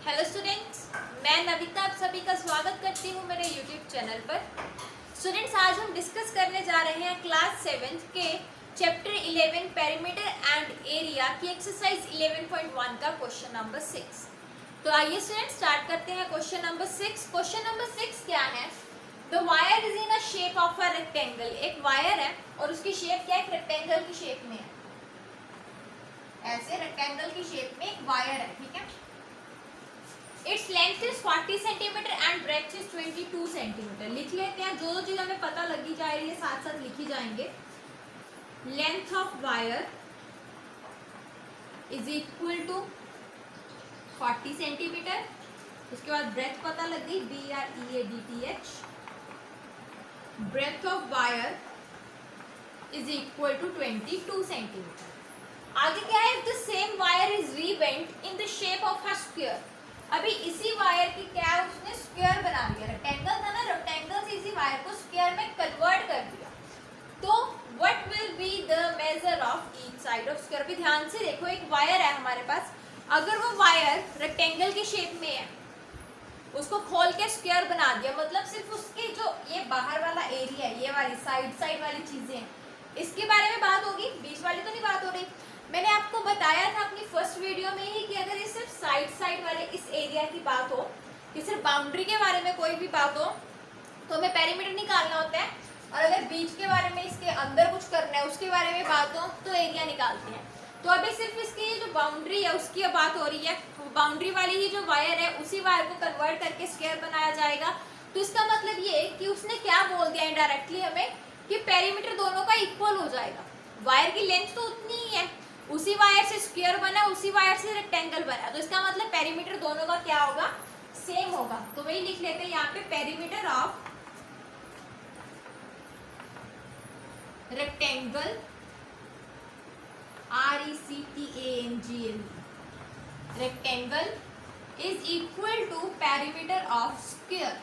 Hello students, मैं नविता आप सभी का स्वागत करती हूँ मेरे यूट्यूब चैनल पर। स्टूडेंट्स, आज हम डिस्कस करने जा रहे हैं क्लास 7 के चैप्टर 11 पेरीमीटर एंड एरिया की एक्सरसाइज 11.1 का क्वेश्चन नंबर 6। तो आइए स्टूडेंट्स स्टार्ट करते हैं क्वेश्चन नंबर 6। क्वेश्चन नंबर 6 क्या है? The wire is in a shape of a rectangle. एक वायर है और उसकी शेप क्या है? एक रेक्टेंगल की शेप में है। ऐसे रेक्टेंगल की शेप में एक वायर है, ठीक है। Its length is 40 centimetre and breadth is 22 centimetre. लिख लेते हैं, जो चीज हमें पता लगी जा रही है साथ साथ लिखी जाएंगे। Length of wire is equal to 40 centimetre. उसके बाद ब्रेथ पता लग गई, BREADTH। Breadth of wire is equal to 22 centimetre. आगे क्या है? The same wire is rebent in the shape of a square. अभी इसी वायर की क्या है, उसने स्क्वायर बना दिया। रेक्टेंगल था ना, रेक्टेंगल से इसी वायर को स्क्वायर में कन्वर्ट कर दिया। तो what will be the measure of each side of square? भी ध्यान से देखो, एक वायर है हमारे पास। अगर वो वायर रेक्टेंगल की शेप में है, उसको खोल के स्क्वायर बना दिया, मतलब सिर्फ उसके जो ये बाहर वाला एरिया है, ये वाली साइड वाली चीजें हैं, इसके बारे में बात होगी, बीच वाली तो नहीं बात हो रही। मैंने आपको बताया था अपनी फर्स्ट वीडियो में ही कि अगर ये सिर्फ साइड वाले इस एरिया की बात हो, कि सिर्फ बाउंड्री के बारे में कोई भी बात हो, तो हमें पेरीमीटर निकालना होता है। और अगर बीच के बारे में, इसके अंदर कुछ करना है, उसके बारे में बात हो, तो एरिया निकालते हैं। तो अभी सिर्फ इसकी ये जो बाउंड्री है उसकी बात हो रही है। बाउंड्री वाली ही जो वायर है, उसी वायर को कन्वर्ट करके स्क्वायर बनाया जाएगा। तो इसका मतलब ये कि उसने क्या बोल दिया इनडायरेक्टली हमें, कि पेरीमीटर दोनों का इक्वल हो जाएगा। वायर की लेंथ तो उतनी ही है, उसी वायर से स्क्वायर बना, उसी वायर से रेक्टेंगल बना, तो इसका मतलब पेरीमीटर दोनों का क्या होगा? सेम होगा। तो वही लिख लेते हैं यहाँ पे, perimeter of rectangle, RECTANGLE, rectangle is equal to perimeter of square.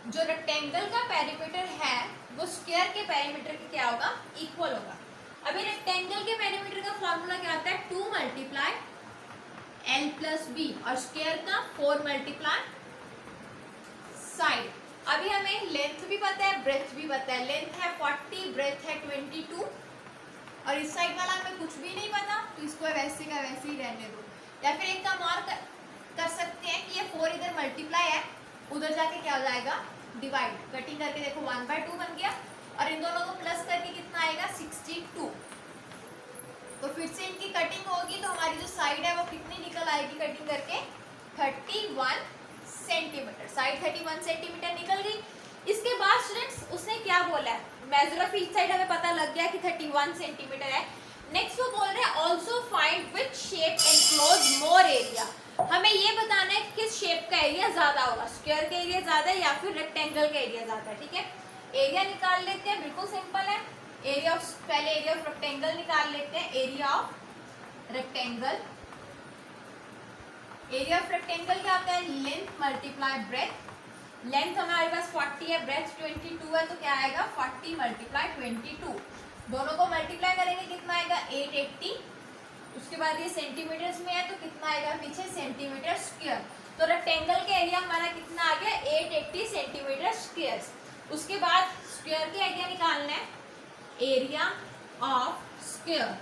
जो रेक्टेंगल का पेरीमीटर है वो स्क्वायर के पेरीमीटर के क्या होगा? इक्वल होगा। अभी रेक्टेंगल के पेरीमीटर का फॉर्मूला क्या आता है? 2 मल्टीप्लाई L प्लस बी, और स्क्वायर का 4 मल्टीप्लाई साइड। अभी हमें लेंथ भी पता है, ब्रेथ भी पता है। लेंथ है 40, ब्रेथ है 22, और इस साइड वाला हमें कुछ भी नहीं पता, तो इसको वैसे का वैसे ही रहने दो। या फिर एक काम और कर सकते हैं कि ये 4 इधर मल्टीप्लाई है, उधर जाके क्या हो जाएगा? डिवाइड। कटिंग करके देखो 1/2 बन गया, और इन दोनों को प्लस करके कितना आएगा? 62। तो फिर से इनकी कटिंग होगी, तो हमारी जो साइड है वो कितनी निकल आएगी कटिंग करके? 31 सेंटीमीटर। साइड 31 सेंटीमीटर निकल गई। इसके बाद स्टूडेंट्स उसने क्या बोला है? मेजर ऑफ ईच साइड हमें पता लग गया कि 31 सेंटीमीटर है। नेक्स्ट वो बोल रहे हैं also find which shape enclose more area. हमें ये बताना है किस शेप का एरिया ज्यादा होगा, स्क्वायर का एरिया ज्यादा है या फिर रेक्टेंगल का एरिया ज्यादा है, ठीक है। एरिया निकाल लेते हैं, बिल्कुल सिंपल है। एरिया ऑफ, पहले एरिया ऑफ रेक्टेंगल निकाल लेते हैं। Area of rectangle, area of rectangle क्या होता है? Length multiply breath. लेंथ हमारे पास 40 है, ब्रेथ 22 है, तो क्या आएगा? 40 मल्टीप्लाई 22। दोनों को मल्टीप्लाई करेंगे, कितना आएगा? 880। उसके बाद ये सेंटीमीटर्स में है, तो कितना आएगा पीछे? Centimetre square. तो रेक्टेंगल का एरिया हमारा कितना आ गया? 880 सेंटीमीटर स्क्वायर। उसके बाद स्क्वायर का एरिया निकालना है, एरिया ऑफ स्क्वायर।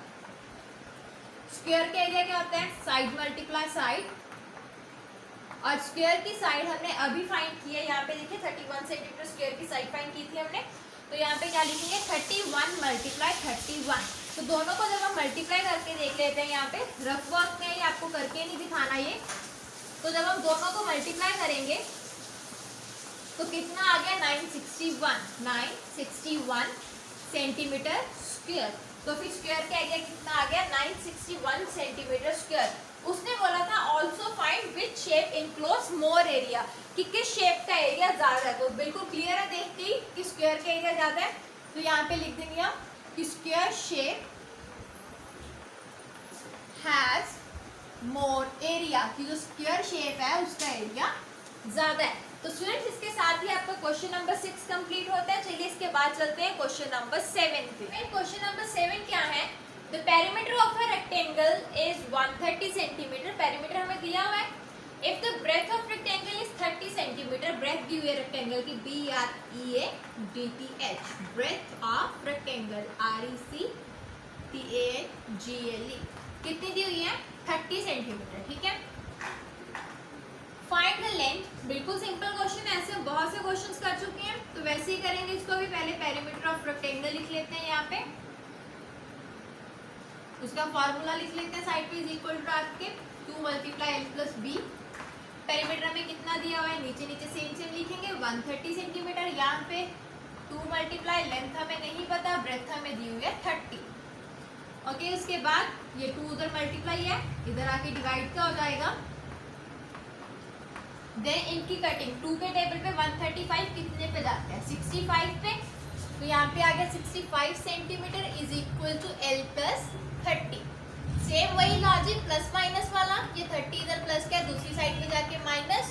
स्क्वायर का एरिया क्या होता है? साइड मल्टीप्लाई साइड, और स्क्वायर की साइड हमने अभी फाइंड की है। यहाँ पे देखिए 31 सेंटीमीटर स्क्वायर की साइड फाइंड की थी हमने, तो यहाँ पे क्या लिखेंगे? 31 मल्टीप्लाई 31। तो दोनों को जब हम मल्टीप्लाई करके देख लेते हैं, यहाँ पे रफ वर्क में आपको करके नहीं दिखाना ये, तो जब हम दोनों को मल्टीप्लाई करेंगे तो कितना आ गया? 961 सेंटीमीटर स्क्वायर। तो फिर स्क्वायर का एरिया कितना आ गया? 961 सेंटीमीटर स्क्वायर। उसने बोला था also find which shape enclose more area, कि किस शेप का एरिया ज्यादा है। तो बिल्कुल क्लियर है देखते ही कि स्क्वायर का एरिया ज्यादा है, तो यहाँ पे लिख देंगे हम कि square shape has more area, कि जो स्क्वायर शेप है उसका एरिया ज्यादा है। तो स्टूडेंट्स इसके साथ ही आपका क्वेश्चन नंबर 6 कंप्लीट होता है। चलिए इसके बाद चलते हैं क्वेश्चन नंबर 7 पे। क्वेश्चन नंबर 7 क्या है? The perimeter of a rectangle is 130 centimetre, perimeter हमें दिया हुआ है। If the breadth of rectangle is 30 centimetre, breadth दी हुई है रेक्टेंगल की BREADTH, breadth of rectangle RECTANGLE कितनी दी हुई है? 30 सेंटीमीटर, ठीक है। फाइंड द लेंथ, बिल्कुल सिंपल क्वेश्चन है, ऐसे बहुत से क्वेश्चंस कर चुके हैं, तो वैसे ही करेंगे इसको भी। पहले पेरीमीटर ऑफ रेक्टेंगल लिख लेते हैं यहाँ पे, उसका फॉर्मूला लिख लेते हैं साइड पे, इज इक्वल टू आपके 2 × L + B। पेरीमीटर में कितना दिया हुआ है, नीचे नीचे सेम सेम लिखेंगे, 130 सेंटीमीटर। यहाँ पे 2 × लेंथ हमें नहीं पता, ब्रेथ हमें दी हुई है 30। ओके, उसके बाद ये 2 उधर मल्टीप्लाई है, इधर आके डिवाइड का हो जाएगा। देन इनकी कटिंग 2 के टेबल पे 135 कितने पे जाते हैं? 65 पे। तो यहाँ पे आ गया 65 centimetre is equal to L + 30। Same वही लॉजिक प्लस माइनस वाला, ये 30 इधर प्लस क्या, दूसरी साइड पे जाके माइनस।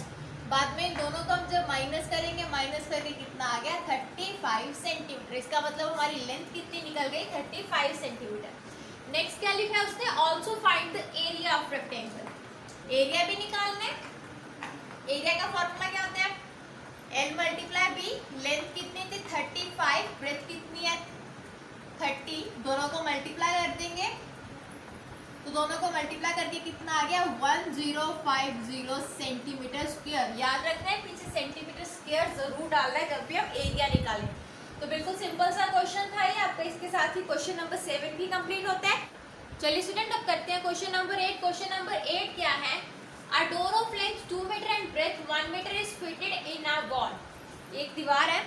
बाद में इन दोनों को हम जब माइनस करेंगे, माइनस करके कितना आ गया? 35 सेंटीमीटर। इसका मतलब हमारी लेंथ कितनी निकल गई? 35 सेंटीमीटर। नेक्स्ट क्या लिखा है उसने? Also find the area of rectangle, area भी निकालना है। एरिया का फॉर्मूला क्या होता है? L × B। लेंथ कितनी थी? 35, ब्रेथ कितनी है? 30, दोनों को मल्टीप्लाई कर देंगे, तो दोनों को मल्टीप्लाई करके कितना आ गया? 1050 सेंटीमीटर स्क्वायर। याद रखना है, पीछे सेंटीमीटर स्क्वायर जरूर डालना है जब भी हम एरिया निकालें। तो बिल्कुल सिंपल सा क्वेश्चन था ये आपका। इसके साथ ही क्वेश्चन नंबर 7 भी कंप्लीट होता है। चलिए स्टूडेंट, अब करते हैं क्वेश्चन नंबर 8। क्वेश्चन नंबर 8 क्या है? A door of length 2 metre and breadth 1 metre is fitted in a wall। एक दीवार है,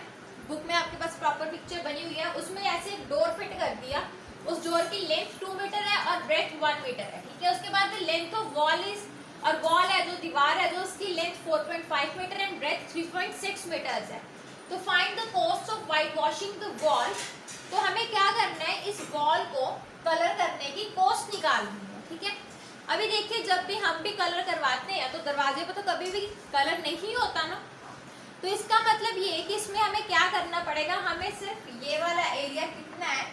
बुक में आपके पास प्रॉपर पिक्चर बनी हुई है, उसमें ऐसे डोर फिट कर दिया। उस डोर की लेंथ 2 मीटर है और ब्रेथ 1 मीटर है, ठीक है। उसके बाद लेंथ ऑफ वॉल इज, और वॉल है जो दीवार है, जो उसकी length 4.5 metre and breadth 3.6 metres है। तो find the cost of whitewashing the wall. तो हमें क्या करना है? इस वॉल को कलर करने की कॉस्ट निकालनी है, ठीक है। अभी देखिए, जब भी हम भी कलर करवाते हैं तो दरवाजे पर तो कभी भी कलर नहीं होता ना, तो इसका मतलब ये है कि इसमें हमें क्या करना पड़ेगा? हमें सिर्फ ये वाला एरिया कितना है,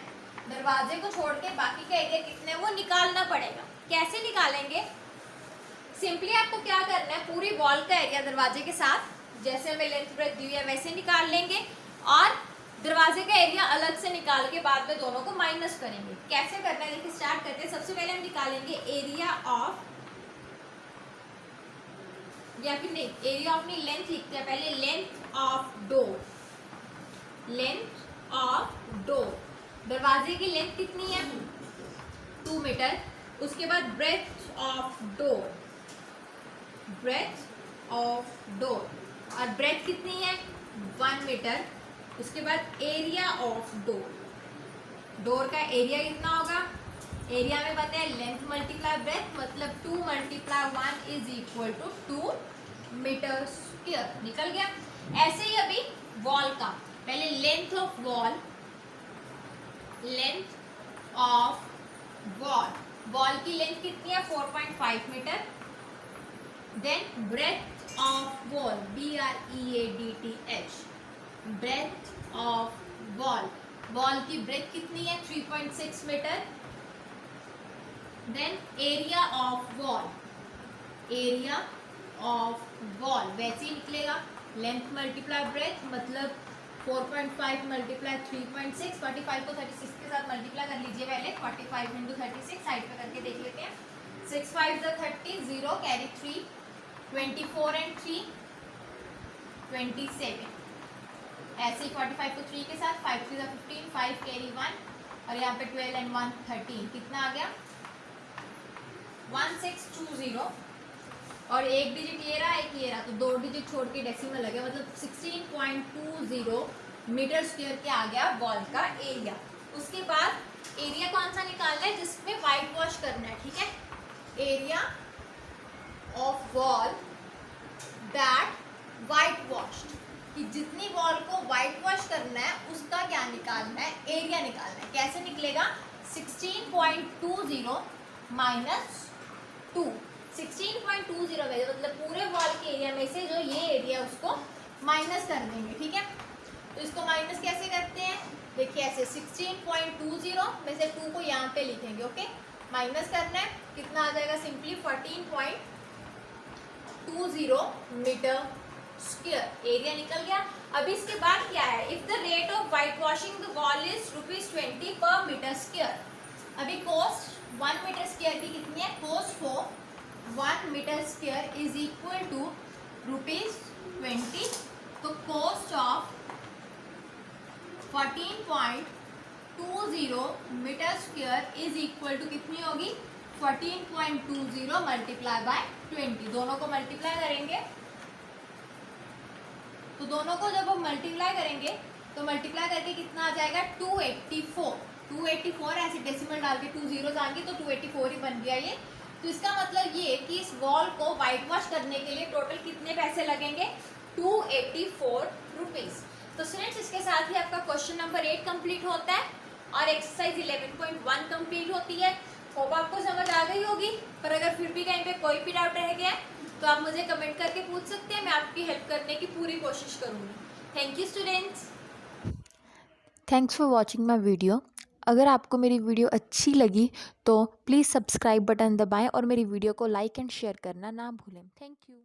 दरवाजे को छोड़ के बाकी का एरिया कितना है, वो निकालना पड़ेगा। कैसे निकालेंगे? सिंपली आपको क्या करना है, पूरी वॉल का एरिया दरवाजे के साथ, जैसे हमें लेंथ ब्रेथ दी है वैसे निकाल लेंगे, और दरवाजे का एरिया अलग से निकाल के बाद में दोनों को माइनस करेंगे। कैसे करना है देखिए, स्टार्ट करते हैं। सबसे पहले हम निकालेंगे एरिया ऑफ, या फिर नहीं, एरिया ऑफ नहीं, लेंथ लिखते हैं पहले। Length of door, length of door, दरवाजे की लेंथ कितनी है? 2 मीटर। उसके बाद breadth of door, breadth of door, और ब्रेथ कितनी है? 1 मीटर। उसके बाद एरिया ऑफ डोर, डोर का एरिया कितना होगा? एरिया में पता है लेंथ × ब्रेथ, मतलब 2 × 1 is equal to 2 metre square. निकल गया। ऐसे ही अभी वॉल का, पहले length of wall, length of wall, wall की लेंथ कितनी है? 4.5 metre. Then breadth of wall, BREADTH, breadth of wall, wall की ब्रेथ कितनी है? 3.6 metre. Then area of wall, area of wall वैसे ही निकलेगा, लेंथ × ब्रेथ, मतलब 4.5 × 3.6, 45 को 36 के साथ मल्टीप्लाई कर लीजिए पहले। 45 × 36 साइड पे करके देख लेते हैं। 6 5 30, 0 कैरी 3, 24 एंड 3 27। ऐसे ही 45 को 3 के साथ, 5 3 15, 5 कैरी 1, और यहाँ पे 12 एंड 1 13। कितना आ गया? 1620। और एक डिजिट ये रहा, एक ये रहा, तो 2 डिजिट छोड़ के डेसिमल लगे, मतलब 16.20 मीटर स्क्वायर के आ गया वॉल का एरिया। उसके बाद एरिया कौन सा निकालना है? जिसमें वाइट वॉश करना है, ठीक है। Area of wall that white washed, कि जितनी वॉल को वाइट वॉश करना है उसका क्या निकालना है? एरिया निकालना है। कैसे निकलेगा? 16.20 माइनस 2, 16.20 वैल्यू, मतलब पूरे वॉल के एरिया में से जो ये एरिया उसको माइनस कर देंगे, ठीक है। तो इसको माइनस कैसे करते हैं? देखिए ऐसे 16.20 में से 2 को यहाँ पे लिखेंगे, ओके। माइनस करना है, कितना आ जाएगा, सिंपली 14.20 मीटर स्क्वायर, एरिया निकल गया। अभी इसके बाद क्या है, if the rate of whitewashing the wall is ₹20 per metre square. अभी कॉस्ट 1 मीटर स्क्वायर की कितनी है, cost for 1 metre square is equal to ₹20। तो cost of 14.20 metre square is equal to कितनी होगी, 14.20 मल्टीप्लाई बाय 20। दोनों को multiply करेंगे, तो दोनों को जब हम मल्टीप्लाई करेंगे तो मल्टीप्लाई करके कितना आ जाएगा, 284 ऐसे डेसिमल डाल के 2 जीरो आएंगे तो 284 ही बन गया ये। तो इसका मतलब ये कि इस वॉल को वाइट वॉश करने के लिए टोटल कितने पैसे लगेंगे, 284 रुपीज़। तो स्टूडेंट्स इसके साथ ही आपका क्वेश्चन नंबर 8 कंप्लीट होता है और एक्सरसाइज 11.1 कंप्लीट होती है। होप आपको समझ आ गई होगी, पर अगर फिर भी कहीं पे कोई भी डाउट रह गया है तो आप मुझे कमेंट करके पूछ सकते हैं, मैं आपकी हेल्प करने की पूरी कोशिश करूँगी। Thank you students. Thanks for watching my video. अगर आपको मेरी वीडियो अच्छी लगी तो प्लीज़ सब्सक्राइब बटन दबाएं और मेरी वीडियो को लाइक एंड शेयर करना ना भूलें। Thank you.